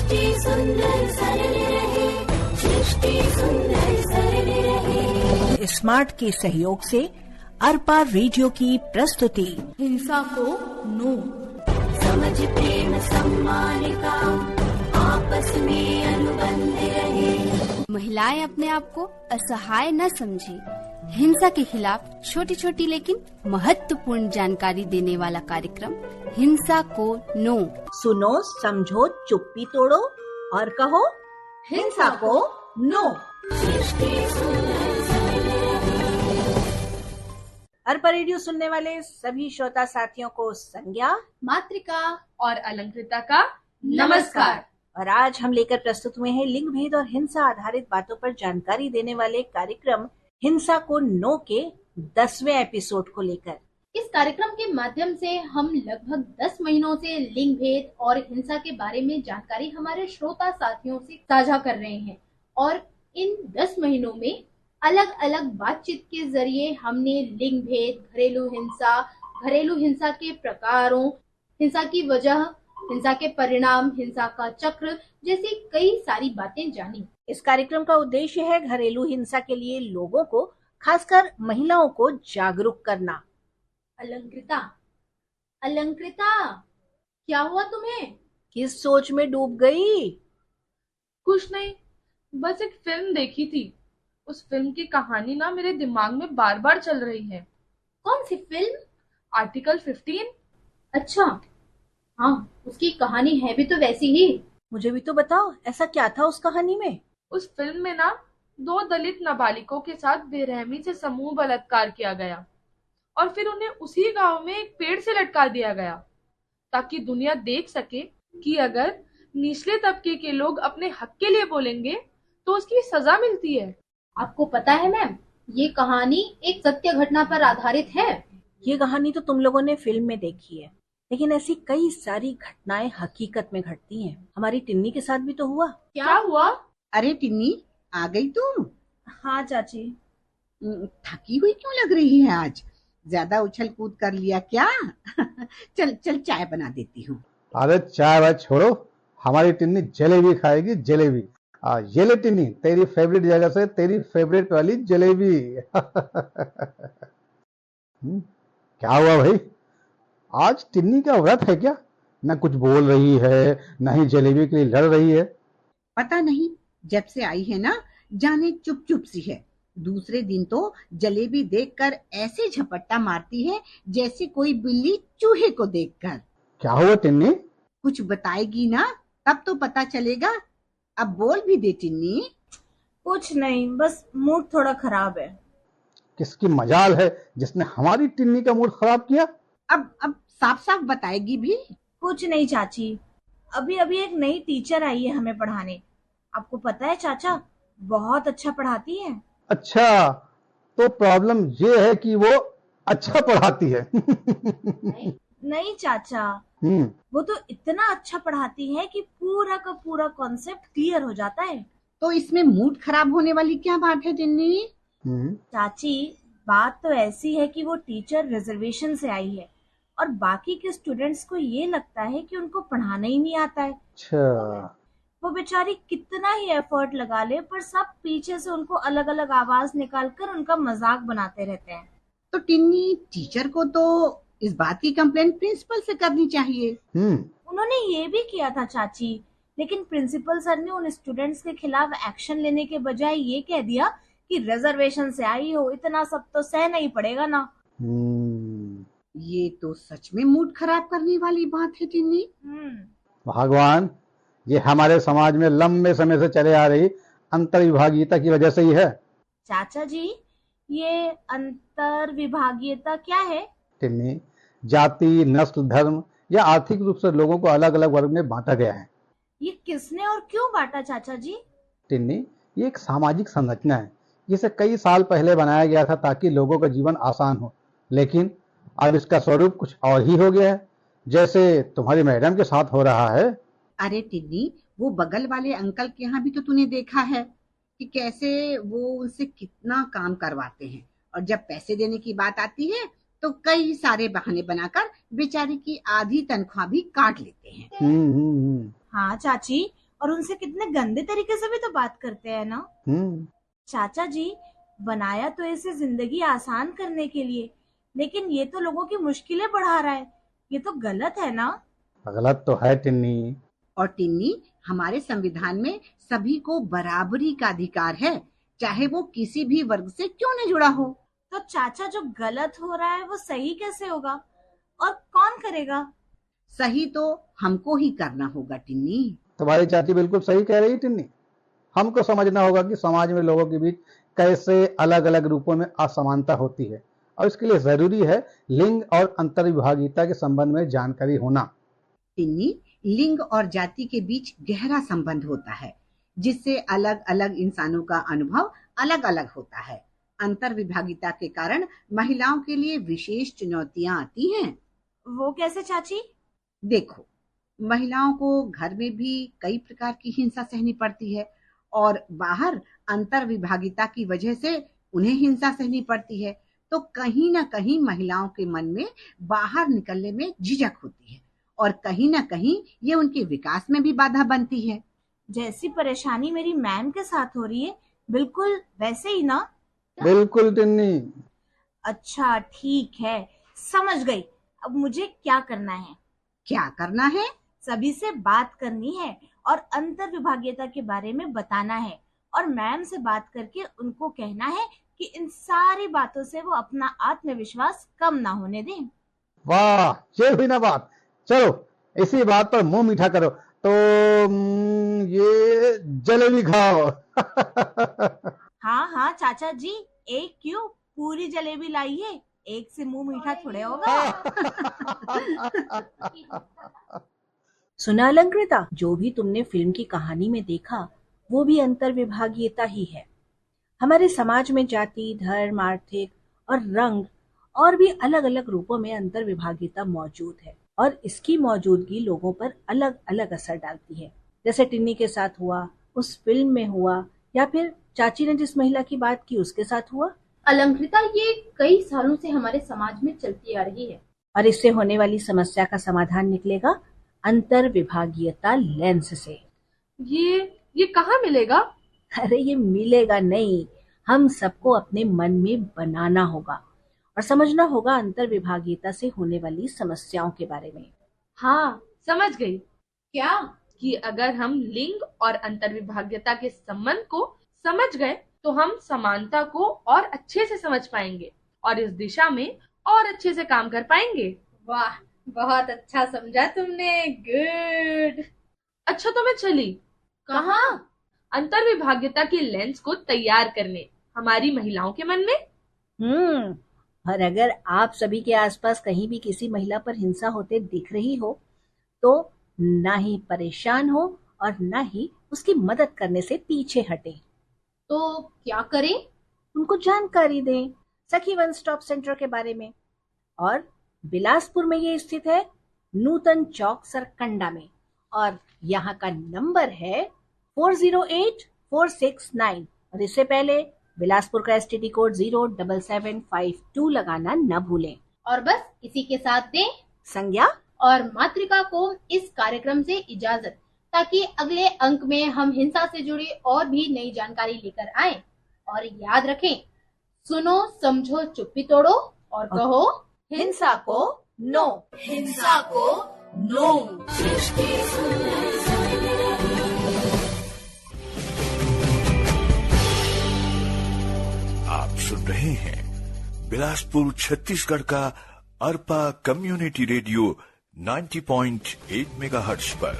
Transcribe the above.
सृष्टि सुंदर सरल रहे, सृष्टि सुंदर सरल रहे। स्मार्ट के सहयोग से अरपा रेडियो की प्रस्तुति हिंसा को नो। समझ प्रेम सम्मान का आपस में अनुबंध रहे। महिलाएं अपने आप को असहाय न समझे। हिंसा के खिलाफ छोटी छोटी लेकिन महत्वपूर्ण जानकारी देने वाला कार्यक्रम हिंसा को नो। सुनो, समझो, चुप्पी तोड़ो और कहो हिंसा को नो। अरपा रेडियो सुनने वाले सभी श्रोता साथियों को संज्ञा, मात्रिका और अलंकृता का नमस्कार। और आज हम लेकर प्रस्तुत हुए हैं लिंग भेद और हिंसा आधारित बातों पर जानकारी देने वाले कार्यक्रम हिंसा को नो के 10वें एपिसोड को लेकर। इस कार्यक्रम के माध्यम से हम लगभग 10 महीनों से लिंग भेद और हिंसा के बारे में जानकारी हमारे श्रोता साथियों से साझा कर रहे हैं और इन 10 महीनों में अलग अलग बातचीत के जरिए हमने लिंग भेद, घरेलू हिंसा के प्रकारों, हिंसा की वजह, हिंसा के परिणाम, हिंसा का चक्र जैसी कई सारी बातें जानी। इस कार्यक्रम का उद्देश्य है घरेलू हिंसा के लिए लोगों को, खासकर महिलाओं को जागरूक करना। अलंकृता, क्या हुआ तुम्हें? किस सोच में डूब गई? कुछ नहीं, बस एक फिल्म देखी थी। उस फिल्म की कहानी ना मेरे दिमाग में बार बार चल रही है। कौन सी फिल्म? आर्टिकल 15। अच्छा, हाँ, उसकी कहानी है भी तो वैसी ही। मुझे भी तो बताओ, ऐसा क्या था उस कहानी में? उस फिल्म में ना 2 दलित नाबालिगों के साथ बेरहमी से समूह बलात्कार किया गया और फिर उन्हें उसी गांव में एक पेड़ से लटका दिया गया ताकि दुनिया देख सके कि अगर निचले तबके के लोग अपने हक के लिए बोलेंगे तो उसकी सजा मिलती है। आपको पता है मैम, ये कहानी एक सत्य घटना पर आधारित है। ये कहानी तो तुम लोगों ने फिल्म में देखी है, लेकिन ऐसी कई सारी घटनाएं हकीकत में घटती हैं। हमारी टिन्नी के साथ भी तो हुआ। क्या हुआ? अरे टिन्नी, आ गई तुम? हाँ चाची। थकी हुई क्यों लग रही है आज? ज्यादा उछल कूद कर लिया क्या? चल चल चाय बना देती हूँ। अरे चाय वाय छोड़ो, हमारी टिन्नी जलेबी खाएगी, जलेबी। ये ले टिन्नी, तेरी फेवरेट जगह से तेरी फेवरेट वाली जलेबी। क्या हुआ भाई, आज टिन्नी का व्रत है क्या? न कुछ बोल रही है, न ही जलेबी के लिए लड़ रही है। पता नहीं, जब से आई है ना जाने चुप चुप सी है। दूसरे दिन तो जलेबी देखकर ऐसे झपट्टा मारती है जैसे कोई बिल्ली चूहे को देखकर। क्या हुआ टिन्नी? कुछ बताएगी ना, तब तो पता चलेगा। अब बोल भी दे टिन्नी। कुछ नहीं, बस मूड थोड़ा खराब है। किसकी मजाल है जिसने हमारी टिन्नी का मूड खराब किया? अब साफ साफ बताएगी भी। कुछ नहीं चाची, अभी एक नई टीचर आई है हमें पढ़ाने। आपको पता है चाचा, बहुत अच्छा पढ़ाती है। अच्छा, तो प्रॉब्लम ये है कि वो अच्छा पढ़ाती है। नहीं चाचा, वो तो इतना अच्छा पढ़ाती है कि पूरा का पूरा कॉन्सेप्ट क्लियर हो जाता है। तो इसमें मूड खराब होने वाली क्या बात है टिन्नी? चाची, बात तो ऐसी है कि वो टीचर रिजर्वेशन से आई है और बाकी के स्टूडेंट्स को ये लगता है कि उनको पढ़ाना ही नहीं आता है। अच्छा। वो बेचारी कितना ही एफर्ट लगा ले, पर सब पीछे से उनको अलग अलग आवाज निकालकर उनका मजाक बनाते रहते हैं। तो टिन्नी, टीचर को तो इस बात की कंप्लेंट प्रिंसिपल से करनी चाहिए। उन्होंने ये भी किया था चाची, लेकिन प्रिंसिपल सर ने उन स्टूडेंट्स के खिलाफ एक्शन लेने के बजाय ये कह दिया कि रिजर्वेशन से आई हो, इतना सब तो सहना ही पड़ेगा ना। ये तो सच में मूड खराब करने वाली बात है टिन्नी। भगवान, ये हमारे समाज में लंबे समय से चले आ रही अंतर विभागीयता की वजह से ही है। चाचा जी, ये अंतर विभागीयता क्या है? टिन्नी, जाति, नस्ल, धर्म या आर्थिक रूप से लोगों को अलग अलग वर्ग में बांटा गया है। ये किसने और क्यों बांटा चाचा जी? टिन्नी, ये एक सामाजिक संरचना है जिसे कई साल पहले बनाया गया था ताकि लोगों का जीवन आसान हो, लेकिन अब इसका स्वरूप कुछ और ही हो गया है, जैसे तुम्हारी मैडम के साथ हो रहा है। अरे टिन्नी, वो बगल वाले अंकल के यहाँ भी तो तूने देखा है कि कैसे वो उनसे कितना काम करवाते हैं, और जब पैसे देने की बात आती है तो कई सारे बहाने बनाकर बेचारी की आधी तनख्वाह भी काट लेते हैं। हाँ चाची, और उनसे कितने गंदे तरीके से भी तो बात करते हैं ना। चाचा जी, बनाया तो इसे जिंदगी आसान करने के लिए, लेकिन ये तो लोगों की मुश्किलें बढ़ा रहा है। ये तो गलत है ना। गलत तो है टिन्नी। और टिन्नी, हमारे संविधान में सभी को बराबरी का अधिकार है, चाहे वो किसी भी वर्ग से क्यों न जुड़ा हो। तो चाचा, जो गलत हो रहा है वो सही कैसे होगा और कौन करेगा? सही तो हमको ही करना होगा टिन्नी। तुम्हारी चाची बिल्कुल सही कह रही टिन्नी। हमको समझना होगा कि समाज में लोगों के बीच कैसे अलग अलग रूपों में असमानता होती है, और इसके लिए जरूरी है लिंग और अंतर्विभागीता के संबंध में जानकारी होना। टिन्नी, लिंग और जाति के बीच गहरा संबंध होता है, जिससे अलग अलग इंसानों का अनुभव अलग अलग होता है। अंतर्विभागीता के कारण महिलाओं के लिए विशेष चुनौतियां आती हैं। वो कैसे चाची? देखो, महिलाओं को घर में भी कई प्रकार की हिंसा सहनी पड़ती है, और बाहर अंतर्विभागीता की वजह से उन्हें हिंसा सहनी पड़ती है। तो कहीं ना कहीं महिलाओं के मन में बाहर निकलने में झिझक होती है, और कहीं ना कहीं ये उनके विकास में भी बाधा बनती है। जैसी परेशानी मेरी मैम के साथ हो रही है, बिल्कुल वैसे ही ना? बिल्कुल टिन्नी। अच्छा, ठीक है, समझ गई। अब मुझे क्या करना है? क्या करना है? सभी से बात करनी है और अंतर्विभागीयता के बारे में बताना है, और मैम से बात करके उनको कहना है कि इन सारी बातों से वो अपना आत्मविश्वास कम ना होने दें। वाह, ये हुई ना बात। चलो, इसी बात पर मुंह मीठा करो तो ये जलेबी खाओ। हाँ हाँ चाचा जी, एक क्यों, पूरी जलेबी लाइए, एक से मुंह मीठा थोड़े होगा। सुना अलंकृता, जो भी तुमने फिल्म की कहानी में देखा वो भी अंतर्विभागीयता ही है। हमारे समाज में जाति, धर्म, आर्थिक और रंग और भी अलग अलग रूपों में अंतर्विभागीयता मौजूद है, और इसकी मौजूदगी लोगों पर अलग अलग असर डालती है। जैसे टिन्नी के साथ हुआ, उस फिल्म में हुआ, या फिर चाची ने जिस महिला की बात की उसके साथ हुआ। अलंकृता, ये कई सालों से हमारे समाज में चलती आ रही है, और इससे होने वाली समस्या का समाधान निकलेगा अंतर्विभागीयता लेंस से। ये कहाँ मिलेगा? अरे ये मिलेगा नहीं, हम सबको अपने मन में बनाना होगा और समझना होगा अंतर्विभागीयता से होने वाली समस्याओं के बारे में। हाँ, समझ गई। क्या? कि अगर हम लिंग और अंतर्विभागीयता के संबंध को समझ गए तो हम समानता को और अच्छे से समझ पाएंगे और इस दिशा में और अच्छे से काम कर पाएंगे। वाह, बहुत अच्छा समझा तुमने, गुड। अच्छा, तो मैं चली। कहाँ? अंतर्विभागीयता की लेंस को तैयार करने, हमारी महिलाओं के मन में। और अगर आप सभी के आसपास कहीं भी किसी महिला पर हिंसा होते दिख रही हो तो ना ही परेशान हो और ना ही उसकी मदद करने से पीछे हटे। तो क्या करें? उनको जानकारी दें सखी वन स्टॉप सेंटर के बारे में, और बिलासपुर में ये स्थित है, नूतन चौक सरकंडा में, और यहाँ का नंबर है 408469, और इससे पहले बिलासपुर का STD कोड 07752 लगाना न भूलें। और बस इसी के साथ दें संज्ञा और मातृका को इस कार्यक्रम से इजाजत, ताकि अगले अंक में हम हिंसा से जुड़ी और भी नई जानकारी लेकर आएं। और याद रखें, सुनो, समझो, चुप्पी तोड़ो और कहो हिंसा को नो। हिंसा को नो। सृष्टि सुंदर आप सुन रहे हैं बिलासपुर छत्तीसगढ़ का अरपा कम्युनिटी रेडियो 90.8 मेगाहर्ट्ज पर।